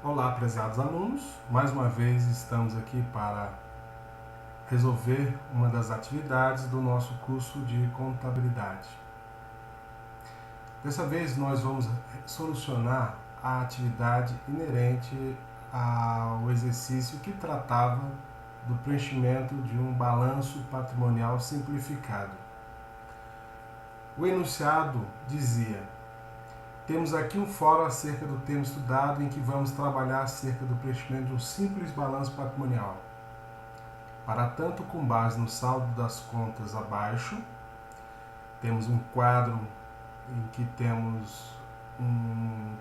Olá, prezados alunos, mais uma vez estamos aqui para resolver uma das atividades do nosso curso de contabilidade. Dessa vez nós vamos solucionar a atividade inerente ao exercício que tratava do preenchimento de um balanço patrimonial simplificado. O enunciado dizia: temos aqui um fórum acerca do tema estudado em que vamos trabalhar acerca do preenchimento de um simples balanço patrimonial. Para tanto, com base no saldo das contas abaixo, temos um quadro em que temos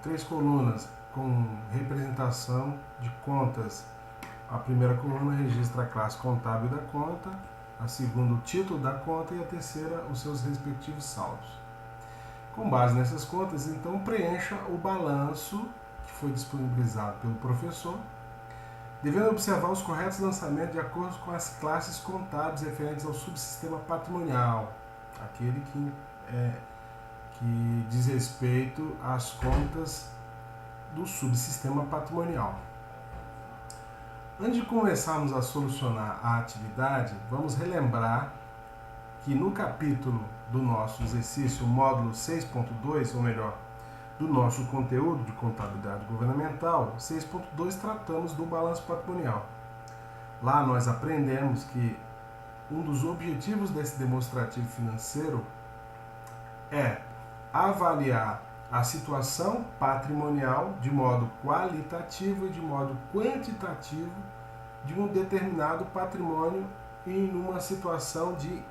3 colunas com representação de contas. A primeira coluna registra a classe contábil da conta, a segunda o título da conta e a terceira os seus respectivos saldos. Com base nessas contas, então, preencha o balanço que foi disponibilizado pelo professor, devendo observar os corretos lançamentos de acordo com as classes contábeis referentes ao subsistema patrimonial, aquele que diz respeito às contas do subsistema patrimonial. Antes de começarmos a solucionar a atividade, vamos relembrar que no capítulo do nosso exercício, módulo 6.2, ou melhor, do nosso conteúdo de contabilidade governamental, 6.2, tratamos do balanço patrimonial. Lá nós aprendemos que um dos objetivos desse demonstrativo financeiro é avaliar a situação patrimonial de modo qualitativo e de modo quantitativo de um determinado patrimônio em uma situação de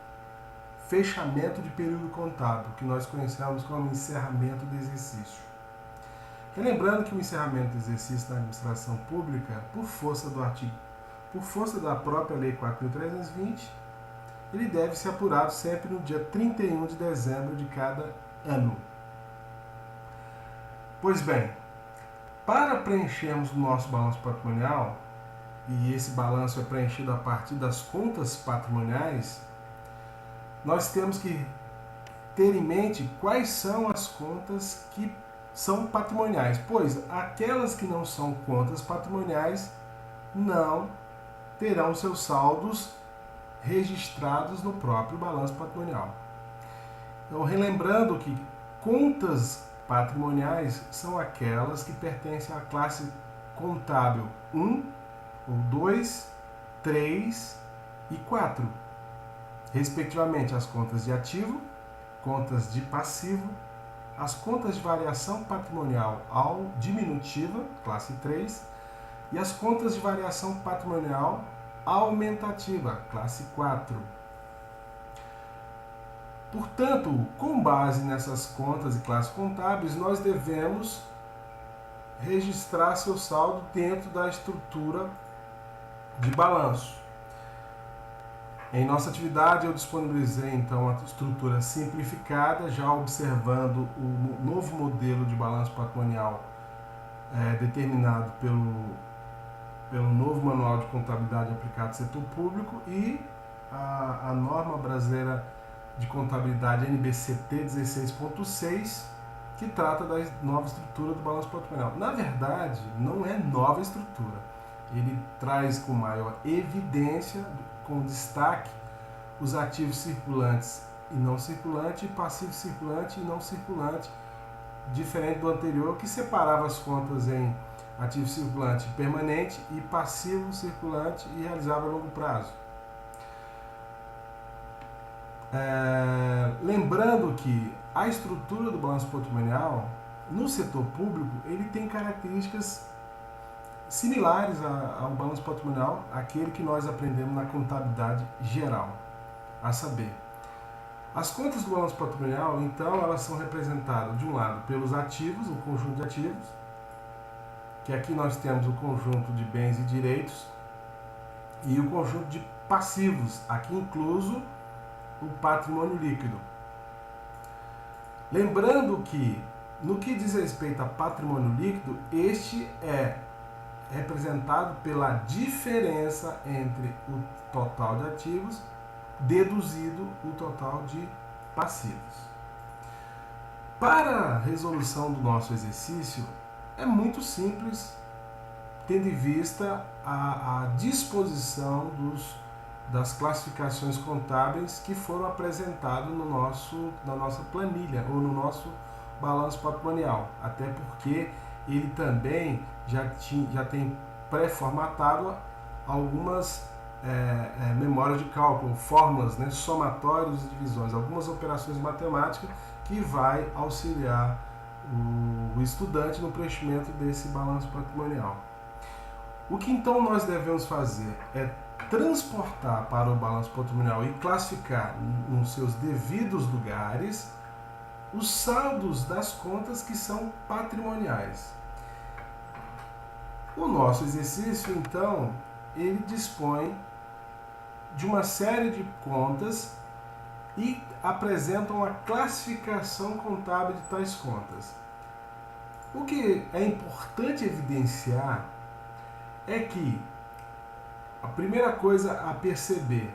fechamento de período contábil, que nós conhecemos como encerramento do exercício. Lembrando que o encerramento do exercício na administração pública, por força da própria Lei 4.320, ele deve ser apurado sempre no dia 31 de dezembro de cada ano. Pois bem, para preenchermos o nosso balanço patrimonial, e esse balanço é preenchido a partir das contas patrimoniais, nós temos que ter em mente quais são as contas que são patrimoniais, pois aquelas que não são contas patrimoniais não terão seus saldos registrados no próprio balanço patrimonial. Então, relembrando que contas patrimoniais são aquelas que pertencem à classe contábil 1, ou 2, 3 e 4. Respectivamente, as contas de ativo, contas de passivo, as contas de variação patrimonial diminutiva, classe 3, e as contas de variação patrimonial aumentativa, classe 4. Portanto, com base nessas contas e classes contábeis, nós devemos registrar seu saldo dentro da estrutura de balanço. Em nossa atividade, eu disponibilizei então a estrutura simplificada, já observando o novo modelo de balanço patrimonial determinado pelo novo Manual de Contabilidade aplicado ao setor público e a norma brasileira de contabilidade NBCT 16.6, que trata da nova estrutura do balanço patrimonial. Na verdade, não é nova estrutura. Ele traz com maior evidência, com destaque, os ativos circulantes e não circulantes, e passivo circulante e não circulante, diferente do anterior, que separava as contas em ativo circulante permanente e passivo circulante e realizava a longo prazo. Lembrando que a estrutura do balanço patrimonial no setor público ele tem características similares ao balanço patrimonial, aquele que nós aprendemos na contabilidade geral, a saber, as contas do balanço patrimonial, então, elas são representadas, de um lado, pelos ativos, um conjunto de ativos, que aqui nós temos o conjunto de bens e direitos, e o conjunto de passivos, aqui incluso o patrimônio líquido. Lembrando que, no que diz respeito a patrimônio líquido, este é representado pela diferença entre o total de ativos deduzido o total de passivos. Para a resolução do nosso exercício, é muito simples tendo em vista a disposição das classificações contábeis que foram apresentadas na nossa planilha ou no nosso balanço patrimonial, até porque ele também já tem pré-formatado algumas memórias de cálculo, fórmulas, né, somatórios e divisões, algumas operações matemáticas que vai auxiliar o estudante no preenchimento desse balanço patrimonial. O que então nós devemos fazer é transportar para o balanço patrimonial e classificar nos seus devidos lugares os saldos das contas que são patrimoniais. O nosso exercício, então, ele dispõe de uma série de contas e apresenta uma classificação contábil de tais contas. O que é importante evidenciar é que a primeira coisa a perceber,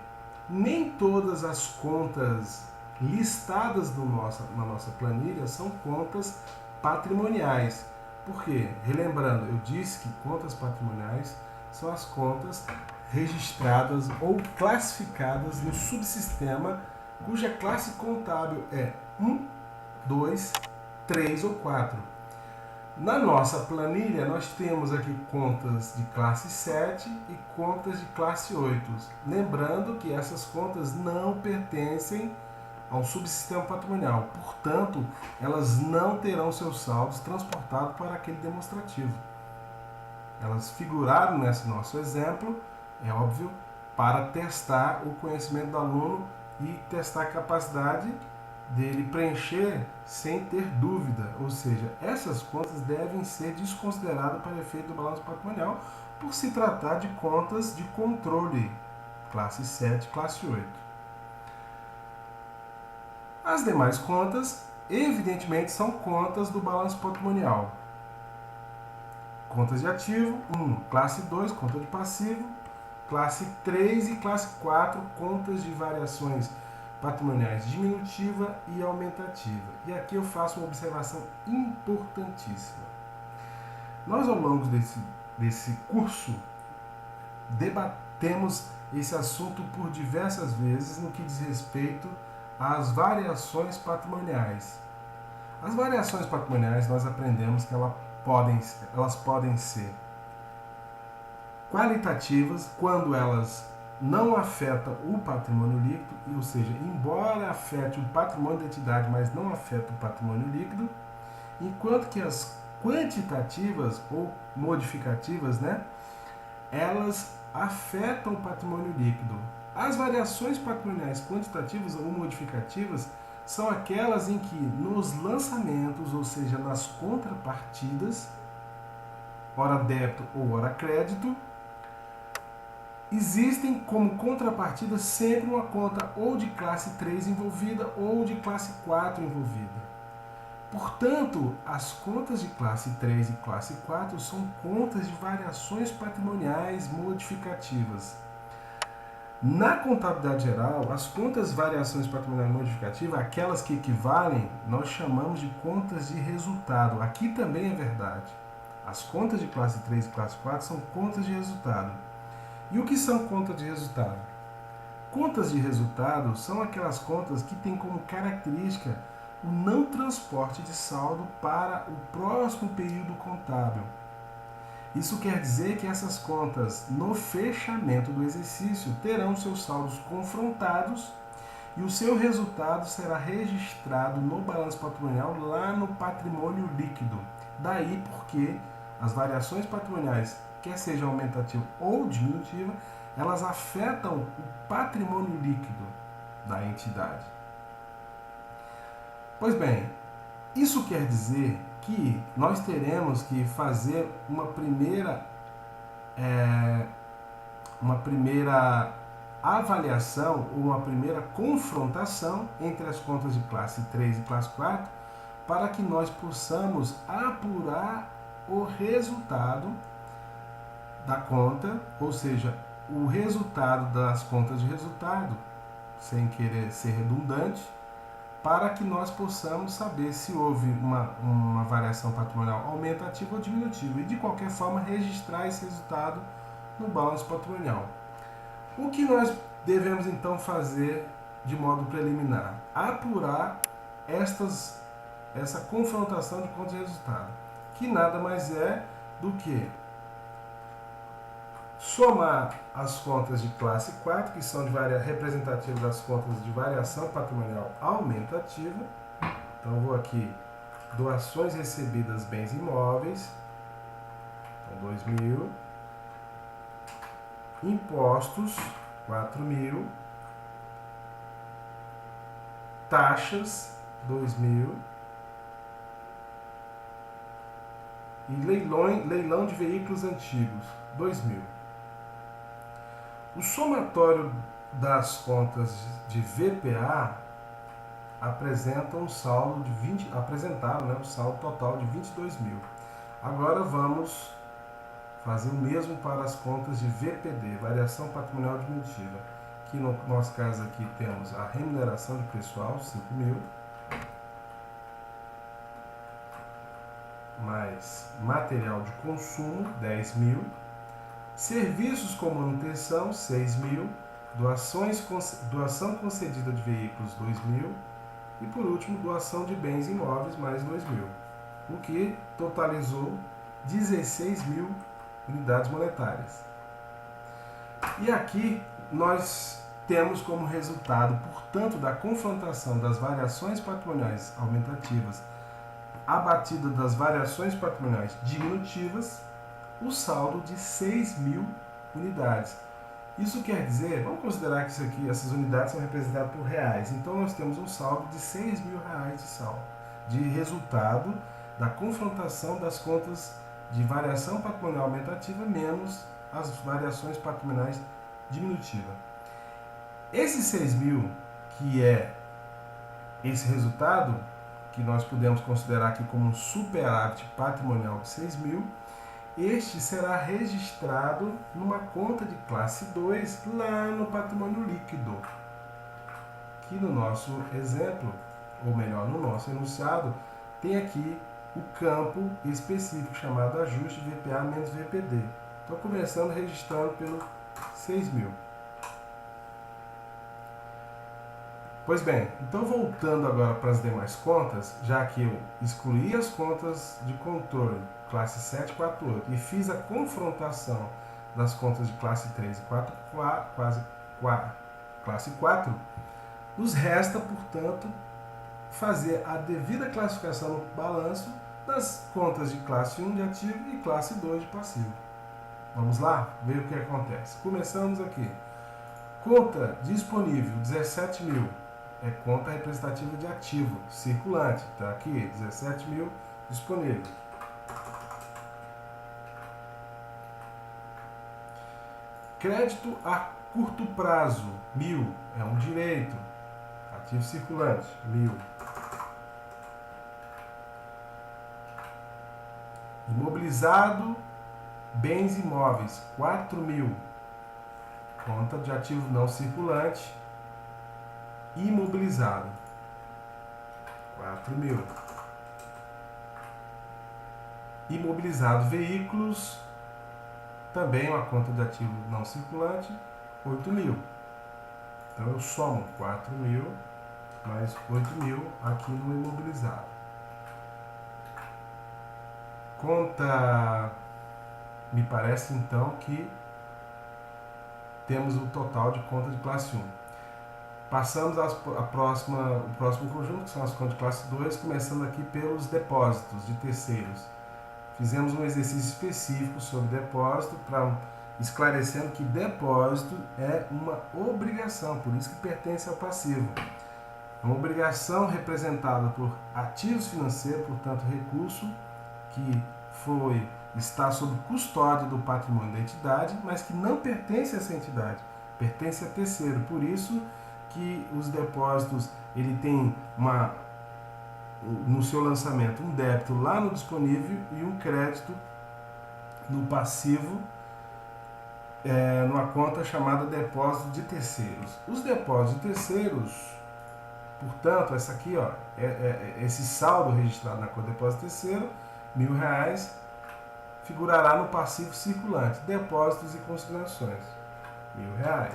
nem todas as contas listadas na nossa planilha são contas patrimoniais. Por quê? Relembrando, eu disse que contas patrimoniais são as contas registradas ou classificadas no subsistema cuja classe contábil é 1, 2, 3 ou 4. Na nossa planilha, nós temos aqui contas de classe 7 e contas de classe 8. Lembrando que essas contas não pertencem ao subsistema patrimonial. Portanto, elas não terão seus saldos transportados para aquele demonstrativo. Elas figuraram nesse nosso exemplo, é óbvio, para testar o conhecimento do aluno e testar a capacidade dele preencher sem ter dúvida, ou seja, essas contas devem ser desconsideradas para efeito do balanço patrimonial por se tratar de contas de controle, classe 7, classe 8. As demais contas, evidentemente, são contas do balanço patrimonial. Contas de ativo, 1, classe 2, conta de passivo, classe 3 e classe 4, contas de variações patrimoniais diminutiva e aumentativa. E aqui eu faço uma observação importantíssima. Nós, ao longo desse curso, debatemos esse assunto por diversas vezes no que diz respeito às variações patrimoniais. As variações patrimoniais, nós aprendemos que elas podem ser qualitativas quando elas não afeta o patrimônio líquido, ou seja, embora afete o patrimônio da entidade, mas não afeta o patrimônio líquido, enquanto que as quantitativas ou modificativas, né, elas afetam o patrimônio líquido. As variações patrimoniais quantitativas ou modificativas são aquelas em que nos lançamentos, ou seja, nas contrapartidas, ora débito ou ora crédito, existem como contrapartida sempre uma conta ou de classe 3 envolvida ou de classe 4 envolvida. Portanto, as contas de classe 3 e classe 4 são contas de variações patrimoniais modificativas. Na contabilidade geral, as contas de variações patrimoniais modificativas, aquelas que equivalem, nós chamamos de contas de resultado. Aqui também é verdade. As contas de classe 3 e classe 4 são contas de resultado. E o que são contas de resultado? Contas de resultado são aquelas contas que têm como característica o não transporte de saldo para o próximo período contábil. Isso quer dizer que essas contas, no fechamento do exercício, terão seus saldos confrontados e o seu resultado será registrado no balanço patrimonial lá no patrimônio líquido. Daí porque as variações patrimoniais, quer seja aumentativa ou diminutiva, elas afetam o patrimônio líquido da entidade. Pois bem, isso quer dizer que nós teremos que fazer uma primeira avaliação ou uma primeira confrontação entre as contas de classe 3 e classe 4 para que nós possamos apurar o resultado da conta, ou seja, o resultado das contas de resultado, sem querer ser redundante, para que nós possamos saber se houve uma variação patrimonial aumentativa ou diminutiva e, de qualquer forma, registrar esse resultado no balanço patrimonial. O que nós devemos, então, fazer de modo preliminar? Apurar essa confrontação de contas e resultado, que nada mais é do que somar as contas de classe 4, que são representativas das contas de variação patrimonial aumentativa. Então, eu vou aqui, doações recebidas, bens imóveis, então 2.000, impostos, 4.000, taxas, 2.000, e leilão de veículos antigos, 2.000. O somatório das contas de VPA apresentaram um saldo total de 22.000. Agora vamos fazer o mesmo para as contas de VPD, variação patrimonial diminutiva. Que no nosso caso aqui temos a remuneração de pessoal, 5.000, mais material de consumo, 10.000, serviços com manutenção, 6.000, doação concedida de veículos, 2.000, e por último, doação de bens imóveis, mais 2.000, o que totalizou 16.000 unidades monetárias. E aqui nós temos como resultado, portanto, da confrontação das variações patrimoniais aumentativas abatida das variações patrimoniais diminutivas, o saldo de 6.000 unidades. Isso quer dizer, vamos considerar que essas unidades são representadas por reais. Então nós temos um saldo de 6.000 reais de resultado da confrontação das contas de variação patrimonial aumentativa menos as variações patrimoniais diminutivas. Esses 6.000, que é esse resultado, que nós podemos considerar aqui como um superávit patrimonial de 6.000, este será registrado numa conta de classe 2 lá no patrimônio líquido, que no nosso exemplo, ou melhor, no nosso enunciado, tem aqui o campo específico chamado ajuste VPA menos VPD. Estou começando registrando pelo 6.000. Pois bem, então voltando agora para as demais contas, já que eu excluí as contas de controle, classe 7, 4, 8, e fiz a confrontação das contas de classe 3 e classe 4, nos resta, portanto, fazer a devida classificação no balanço das contas de classe 1 de ativo e classe 2 de passivo. Vamos lá ver o que acontece. Começamos aqui. Conta disponível, 17.000. É conta representativa de ativo, circulante. Está aqui, 17.000 disponível. Crédito a curto prazo, 1.000. É um direito. Ativo circulante, 1.000. Imobilizado, bens imóveis, 4.000. Conta de ativo não circulante, imobilizado, 4.000. Imobilizado veículos, também uma conta de ativo não circulante, 8.000. Então eu somo 4.000 mais 8.000 aqui no imobilizado. Conta, me parece então que temos o total de conta de classe 1. Passamos o próximo conjunto, que são as contas de classe 2, começando aqui pelos depósitos de terceiros. Fizemos um exercício específico sobre depósito, esclarecendo que depósito é uma obrigação, por isso que pertence ao passivo. É uma obrigação representada por ativos financeiros, portanto, recurso que está sob custódia do patrimônio da entidade, mas que não pertence a essa entidade, pertence a terceiro. Por isso que os depósitos, ele tem no seu lançamento um débito lá no disponível e um crédito no passivo, numa conta chamada depósito de terceiros. Os depósitos de terceiros Portanto, essa aqui, ó, esse saldo registrado na conta de depósito terceiro, R$1.000, figurará no passivo circulante, depósitos e consignações, R$1.000.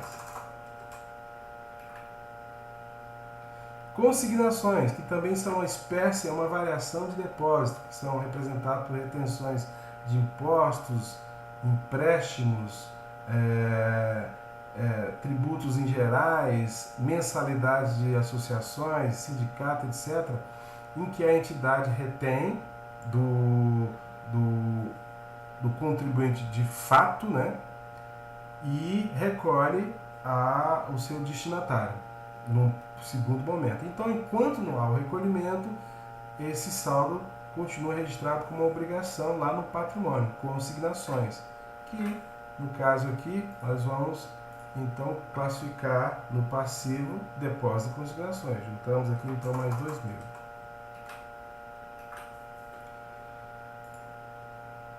Consignações, que também são uma espécie, é uma variação de depósito, que são representadas por retenções de impostos, empréstimos, tributos em gerais, mensalidades de associações, sindicato, etc., em que a entidade retém do contribuinte de fato, né, e recolhe o seu destinatário no segundo momento. Então, enquanto não há o recolhimento, esse saldo continua registrado como uma obrigação lá no patrimônio, consignações, que no caso aqui nós vamos então classificar no passivo depósito e consignações. Juntamos aqui então mais 2.000.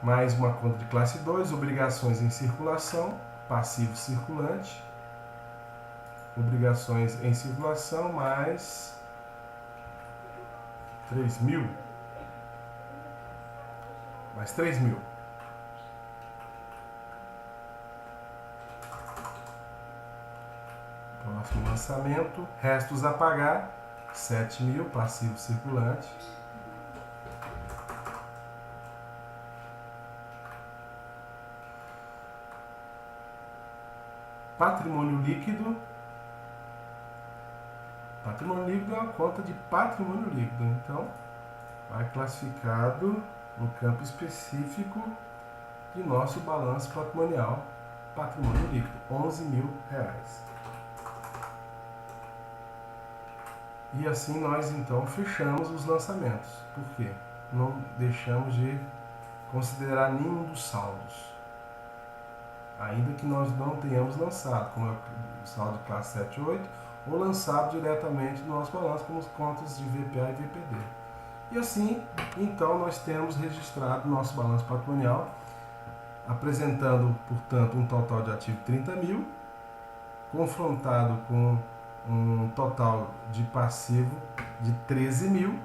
Mais uma conta de classe 2, obrigações em circulação, passivo circulante, obrigações em circulação mais 3.000, mais 3.000. Próximo lançamento, restos a pagar, 7.000, passivo circulante. Patrimônio líquido. Patrimônio líquido é uma conta de patrimônio líquido, então vai classificado no campo específico de nosso balanço patrimonial, patrimônio líquido, R$11.000. E assim nós então fechamos os lançamentos. Por quê? Não deixamos de considerar nenhum dos saldos, ainda que nós não tenhamos lançado, como é o saldo de classe 7 e 8, ou lançado diretamente no nosso balanço como as contas de VPA e VPD. E assim, então, nós temos registrado nosso balanço patrimonial, apresentando, portanto, um total de ativo de 30.000, confrontado com um total de passivo de 13.000,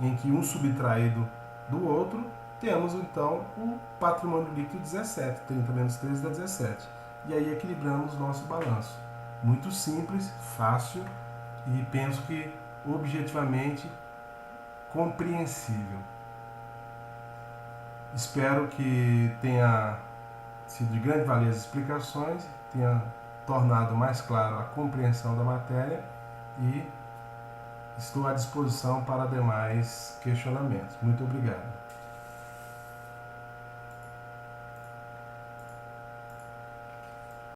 em que um subtraído do outro, temos então o patrimônio líquido 17, 30 menos 13 dá 17. E aí equilibramos nosso balanço. Muito simples, fácil e penso que objetivamente compreensível. Espero que tenha sido de grande valia as explicações, tenha tornado mais claro a compreensão da matéria e estou à disposição para demais questionamentos. Muito obrigado.